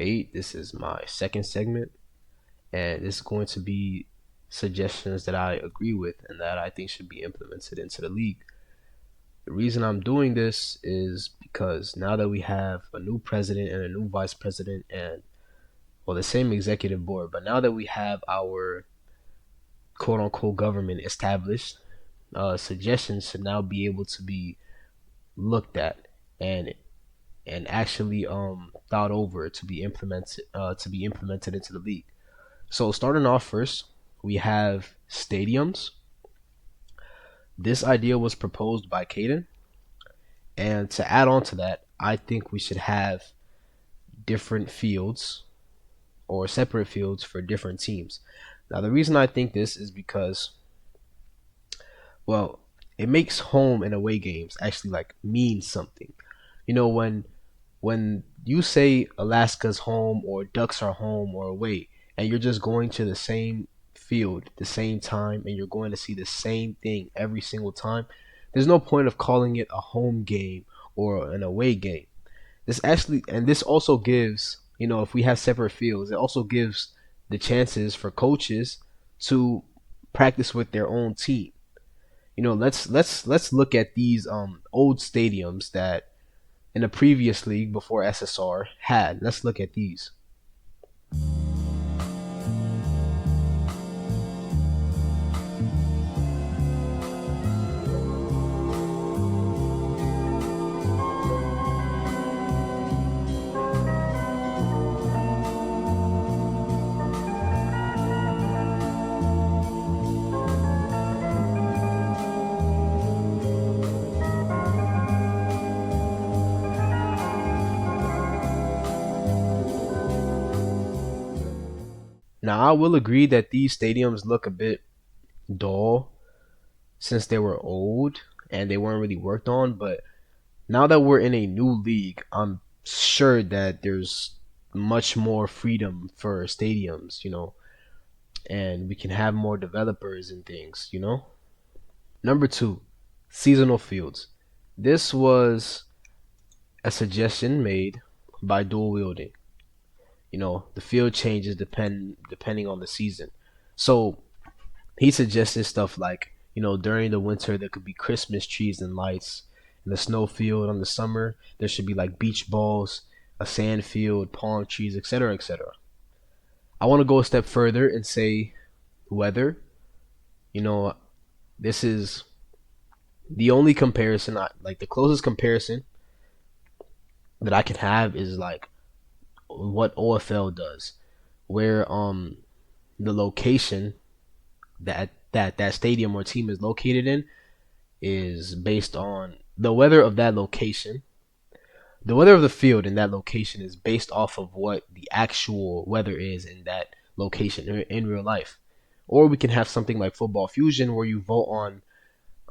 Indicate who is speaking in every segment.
Speaker 1: 8. This is my second segment, and this is going to be suggestions that I agree with and that I think should be implemented into the league. The reason I'm doing this is because now that we have a new president and a new vice president and, well, the same executive board, but now that we have our quote unquote government established, suggestions should now be able to be looked at and actually thought over to be implemented into the league. So starting off first, we have stadiums. This idea was proposed by Caden, and to add on to that, I think we should have different fields or separate fields for different teams. Now, the reason I think this is because, well, it makes home and away games actually like mean something. You know, when you say Alaska's home or Ducks are home or away, and you're just going to the same field at the same time and you're going to see the same thing every single time, there's no point of calling it a home game or an away game. This also gives, if we have separate fields, it also gives the chances for coaches to practice with their own team. Let's look at these old stadiums that in the previous league before SSR had. Let's look at these. Now, I will agree that these stadiums look a bit dull since they were old and they weren't really worked on, but now that we're in a new league, I'm sure that there's much more freedom for stadiums, and we can have more developers and things. Number two, seasonal fields. This was a suggestion made by dual wielding. The field changes depending on the season. So he suggested stuff like, during the winter there could be Christmas trees and lights. In the snow field on the summer, there should be like beach balls, a sand field, palm trees, etc., etc. I want to go a step further and say weather. You know, this is the only comparison like the closest comparison that I can have is like what OFL does, where the location that stadium or team is located in is based on the weather of that location. The weather of the field in that location is based off of what the actual weather is in that location in real life. Or we can have something like Football Fusion where you vote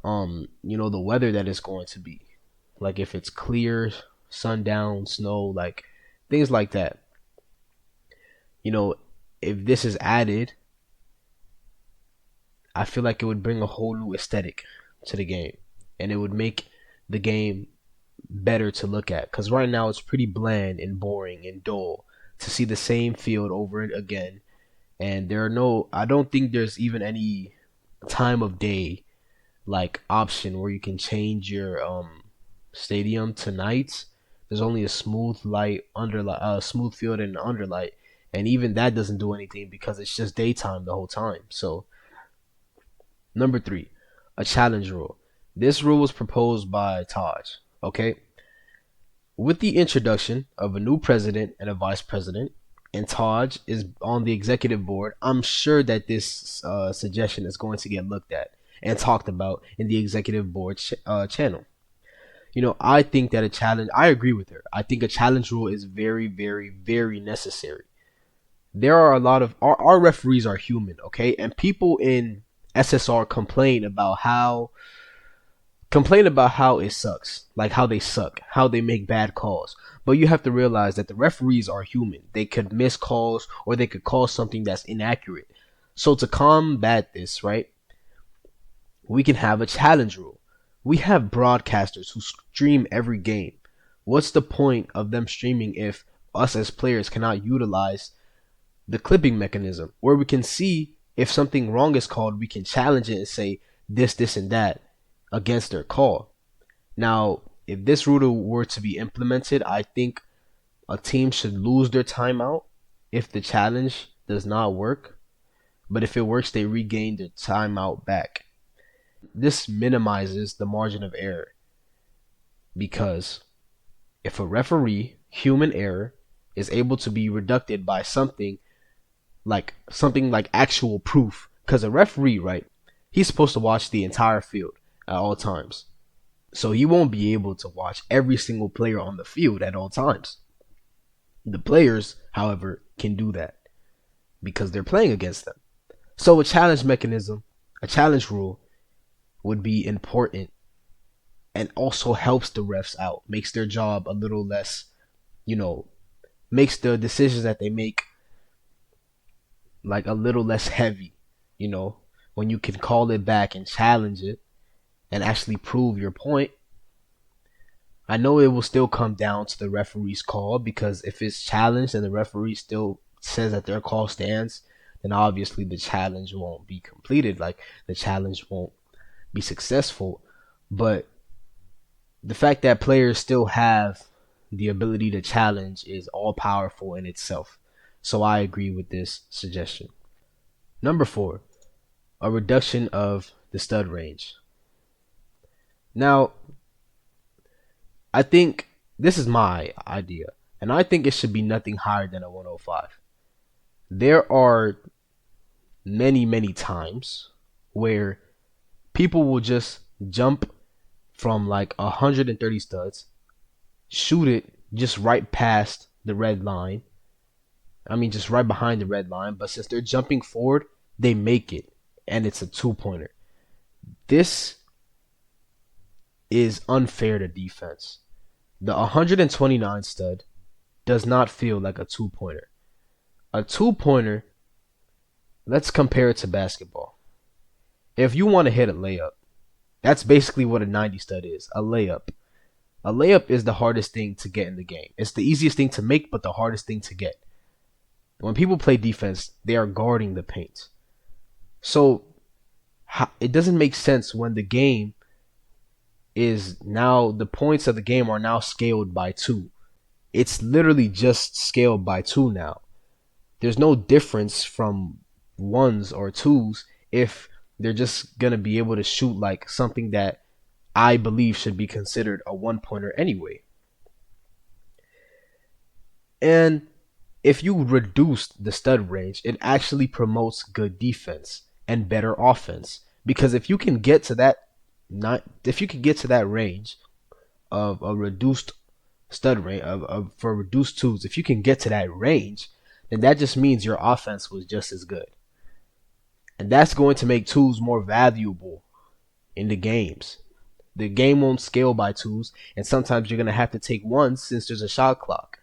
Speaker 1: on the weather that it's going to be. Like if it's clear, sundown, snow, like things like that. If this is added, I feel like it would bring a whole new aesthetic to the game, and it would make the game better to look at. Because right now it's pretty bland and boring and dull to see the same field over and again, and I don't think there's even any time of day like option where you can change your stadium to nights. There's only a smooth light smooth field and an underlight, and even that doesn't do anything because it's just daytime the whole time. So number three, a challenge rule. This rule was proposed by Taj. Okay, with the introduction of a new president and a vice president, and Taj is on the executive board, I'm sure that this suggestion is going to get looked at and talked about in the executive board channel. I think that I agree with her. I think a challenge rule is very, very, very necessary. There are a lot of, our referees are human, okay? And people in SSR complain about how it sucks, like how they suck, how they make bad calls. But you have to realize that the referees are human. They could miss calls or they could call something that's inaccurate. So to combat this, right, we can have a challenge rule. We have broadcasters who stream every game. What's the point of them streaming if us as players cannot utilize the clipping mechanism, where we can see if something wrong is called, we can challenge it and say this, and that against their call. Now, if this rule were to be implemented, I think a team should lose their timeout if the challenge does not work. But if it works, they regain their timeout back. This minimizes the margin of error because if a referee, human error, is able to be reduced by something like actual proof, because a referee, right, he's supposed to watch the entire field at all times. So he won't be able to watch every single player on the field at all times. The players, however, can do that because they're playing against them. So a challenge mechanism, a challenge rule would be important and also helps the refs out, makes their job a little less, you know, makes the decisions that they make like a little less heavy, when you can call it back and challenge it and actually prove your point. I know it will still come down to the referee's call, because if it's challenged and the referee still says that their call stands, then obviously the challenge won't be completed. Like, the challenge won't be successful. But the fact that players still have the ability to challenge is all powerful in itself. So I agree with this suggestion. Number 4, a reduction of the stud range. Now, I think this is my idea, and I think it should be nothing higher than a 105. There are many, many times where people will just jump from like 130 studs, shoot it just right past the red line. I mean, just right behind the red line. But since they're jumping forward, they make it, and it's a 2-pointer. This is unfair to defense. The 129 stud does not feel like a 2-pointer. A 2-pointer, let's compare it to basketball. If you want to hit a layup, that's basically what a 90 stud is, a layup. A layup is the hardest thing to get in the game. It's the easiest thing to make, but the hardest thing to get. When people play defense, they are guarding the paint. So it doesn't make sense when the game is now, the points of the game are now scaled by 2. It's literally just scaled by 2 now. There's no difference from 1s or 2s if they're just going to be able to shoot like something that I believe should be considered a 1-pointer anyway. And if you reduce the stud range, it actually promotes good defense and better offense. Because if you can get to that range of a reduced stud range for reduced 2s, if you can get to that range, then that just means your offense was just as good. And that's going to make 2s more valuable in the games. The game won't scale by 2s, and sometimes you're going to have to take 1s since there's a shot clock.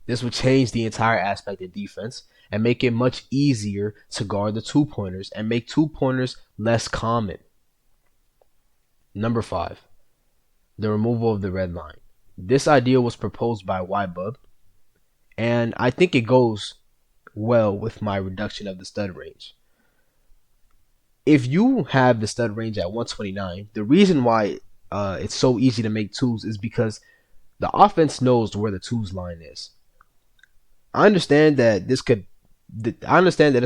Speaker 1: This would change the entire aspect of defense and make it much easier to guard the 2-pointers and make 2-pointers less common. Number 5, the removal of the red line. This idea was proposed by YBub, and I think it goes well with my reduction of the stud range. If you have the stud range at 129, the reason why it's so easy to make 2s is because the offense knows where the 2s line is. I understand that it's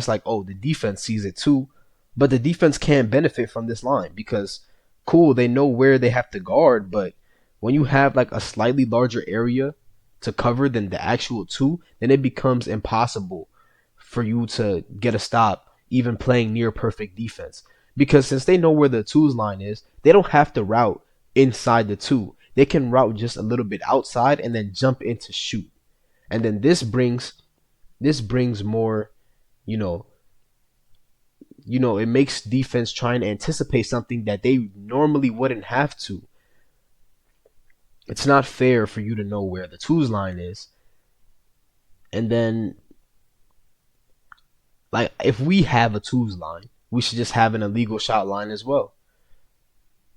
Speaker 1: like, oh, the defense sees it too, but the defense can't benefit from this line because, cool, they know where they have to guard, but when you have like a slightly larger area to cover than the actual 2, then it becomes impossible for you to get a stop, even playing near perfect defense. Because since they know where the 2's line is, they don't have to route inside the 2. They can route just a little bit outside and then jump in to shoot. And then this brings more, it makes defense try and anticipate something that they normally wouldn't have to. It's not fair for you to know where the 2's line is. And then, like, if we have a 2's line, we should just have an illegal shot line as well.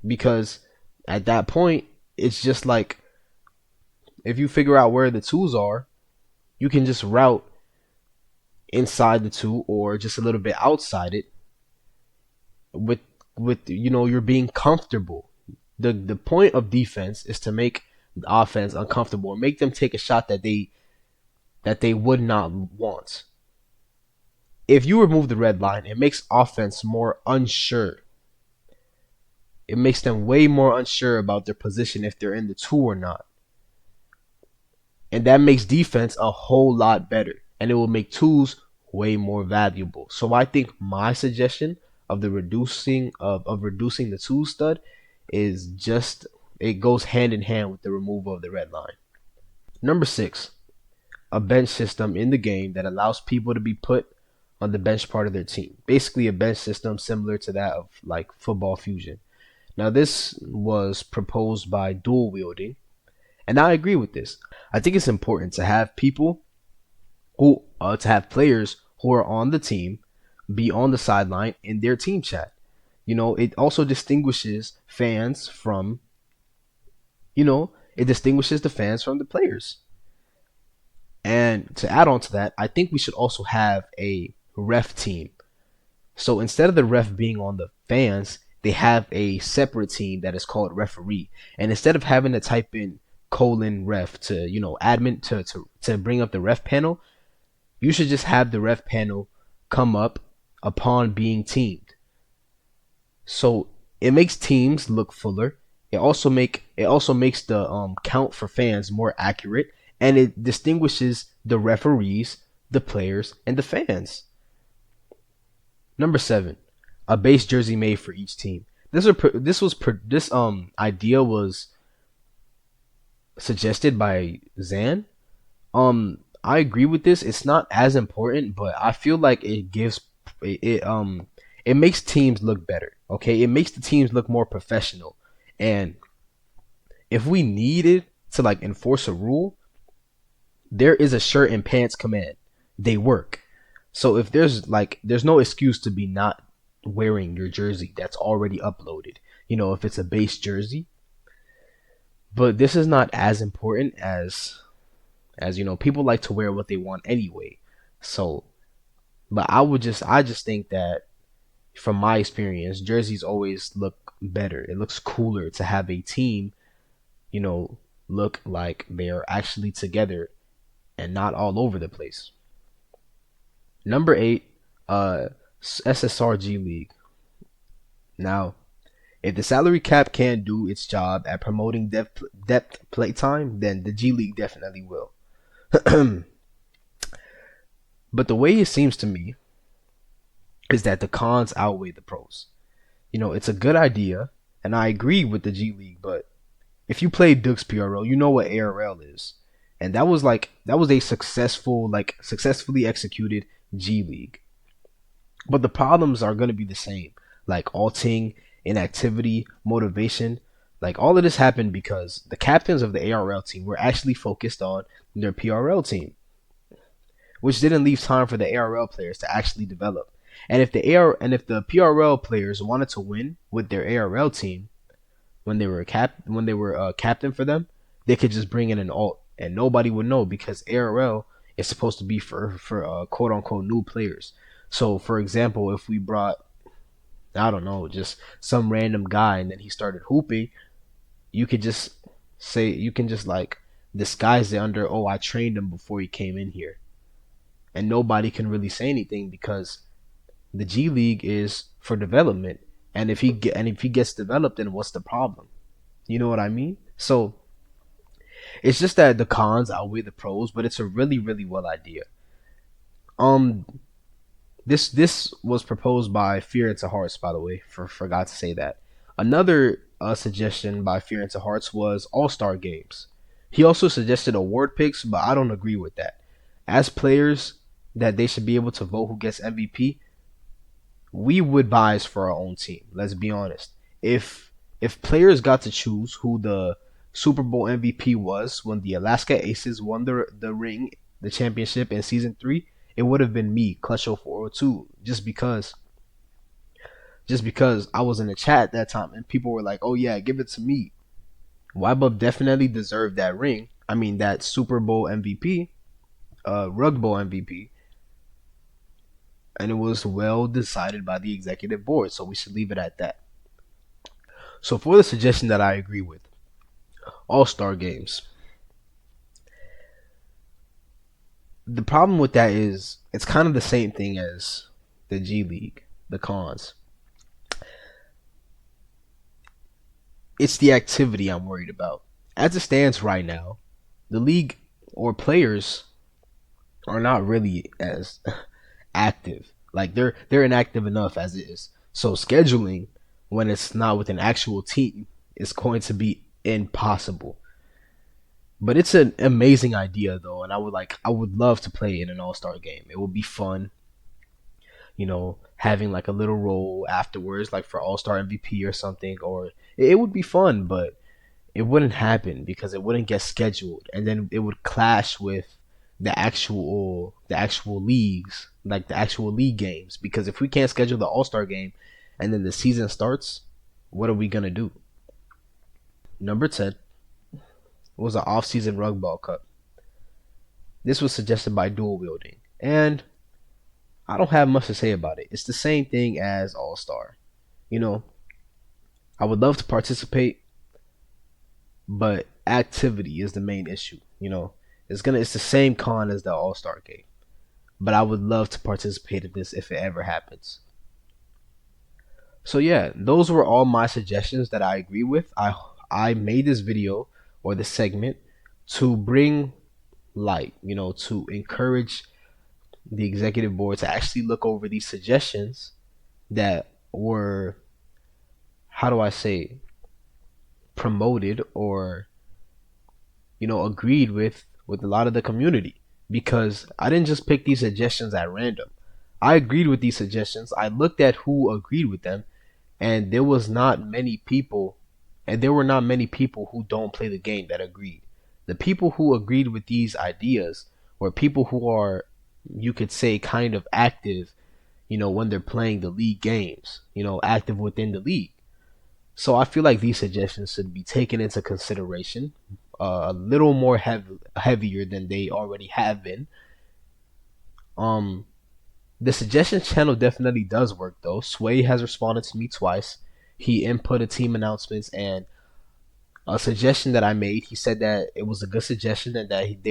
Speaker 1: Because at that point, it's just like if you figure out where the twos are, you can just route inside the two or just a little bit outside it with you're being comfortable. The point of defense is to make the offense uncomfortable and make them take a shot that they would not want. If you remove the red line, it makes offense more unsure. It makes them way more unsure about their position if they're in the two or not. And that makes defense a whole lot better. And it will make twos way more valuable. So I think my suggestion of the reducing the two stud is just it goes hand in hand with the removal of the red line. Number six, a bench system in the game that allows people to be put on the bench part of their team. Basically a bench system similar to that of like football fusion. Now this was proposed by dual wielding, and I agree with this. I think it's important to have to have players who are on the team be on the sideline in their team chat. It also distinguishes fans from, it distinguishes the fans from the players. And to add on to that, I think we should also have a ref team. So instead of the ref being on the fans, they have a separate team that is called referee. And instead of having to type in :ref to, admin to bring up the ref panel, you should just have the ref panel come up upon being teamed. So it makes teams look fuller. It also makes the count for fans more accurate, and it distinguishes the referees, the players, and the fans. Number 7, a base jersey made for each team. This idea was suggested by Zan. I agree with this. It's not as important, but I feel like it makes teams look better. Okay, it makes the teams look more professional. And if we needed to like enforce a rule, there is a shirt and pants command. They work. So if there's no excuse to be not wearing your jersey that's already uploaded. If it's a base jersey. But this is not as important as people like to wear what they want anyway. So, but I just think that from my experience, jerseys always look better. It looks cooler to have a team, look like they're actually together and not all over the place. Number 8, SSRG League. Now, if the salary cap can't do its job at promoting depth play time, then the G League definitely will. But the way it seems to me is that the cons outweigh the pros. It's a good idea, and I agree with the G League, but if you play Dukes PRL, you know what ARL is. And that was a successfully executed G League. But the problems are going to be the same, like alting, inactivity, motivation. Like all of this happened because the captains of the ARL team were actually focused on their PRL team, which didn't leave time for the ARL players to actually develop. And if the PRL players wanted to win with their ARL team when they were captain for them, they could just bring in an alt and nobody would know because ARL is supposed to be for quote unquote new players. So for example, if we brought, I don't know, just some random guy and then he started hooping, you can just disguise it under, oh, I trained him before he came in here. And nobody can really say anything because the G League is for development. And if he gets developed, then what's the problem? You know what I mean? So it's just that the cons outweigh the pros, but it's a really, really well idea. This was proposed by Fear Into Hearts, by the way. Forgot to say that. Another suggestion by Fear Into Hearts was All-Star games. He also suggested award picks, but I don't agree with that. As players, that they should be able to vote who gets MVP. We would bias for our own team. Let's be honest. If players got to choose who the Super Bowl MVP was when the Alaska Aces won the championship in season 3, it would have been me, Clutch0402, just because I was in the chat at that time and people were like, "Oh yeah, give it to me." YBub definitely deserved that ring. I mean that Super Bowl MVP, Rug Bowl MVP, and it was well decided by the executive board. So we should leave it at that. So for the suggestion that I agree with, All Star games. The problem with that is it's kind of the same thing as the G League, the cons. It's the activity I'm worried about. As it stands right now, the league or players are not really as active. Like they're inactive enough as it is. So scheduling when it's not with an actual team is going to be impossible. But it's an amazing idea though, and I would love to play in an All Star game. It would be fun, having like a little role afterwards, like for All Star MVP or something, or it would be fun, but it wouldn't happen because it wouldn't get scheduled, and then it would clash with the actual leagues, like the actual league games. Because if we can't schedule the All Star game, and then the season starts, what are we gonna do? Number 10 was the off-season rug ball cup. This was suggested by Dual Wielding, and I don't have much to say about it. It's the same thing as All Star. You know, I would love to participate, but activity is the main issue. It's the same con as the All Star game, but I would love to participate in this if it ever happens. So yeah, those were all my suggestions that I agree with. I made this video or this segment to bring light, to encourage the executive board to actually look over these suggestions that were, how do I say, promoted or agreed with a lot of the community, because I didn't just pick these suggestions at random. I agreed with these suggestions. I looked at who agreed with them, and there were not many people who don't play the game that agreed. The people who agreed with these ideas were people who are, you could say, kind of active, when they're playing the league games, active within the league. So I feel like these suggestions should be taken into consideration, a little more heavier than they already have been. Um, the suggestions channel definitely does work though. Sway has responded to me twice. He inputted team announcements, and a suggestion that I made, he said that it was a good suggestion and that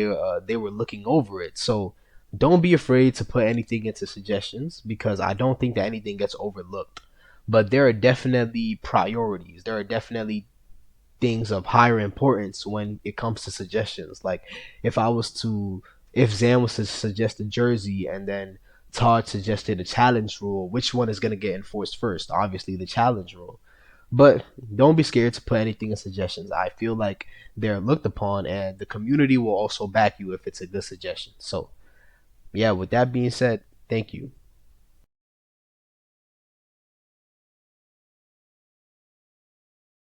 Speaker 1: they were looking over it. So don't be afraid to put anything into suggestions, because I don't think that anything gets overlooked. But there are definitely priorities. There are definitely things of higher importance when it comes to suggestions. Like if Zan was to suggest a jersey and then Todd suggested a challenge rule, which one is going to get enforced first? Obviously, the challenge rule. But don't be scared to put anything in suggestions. I feel like they're looked upon, and the community will also back you if it's a good suggestion. So, yeah, with that being said, thank you.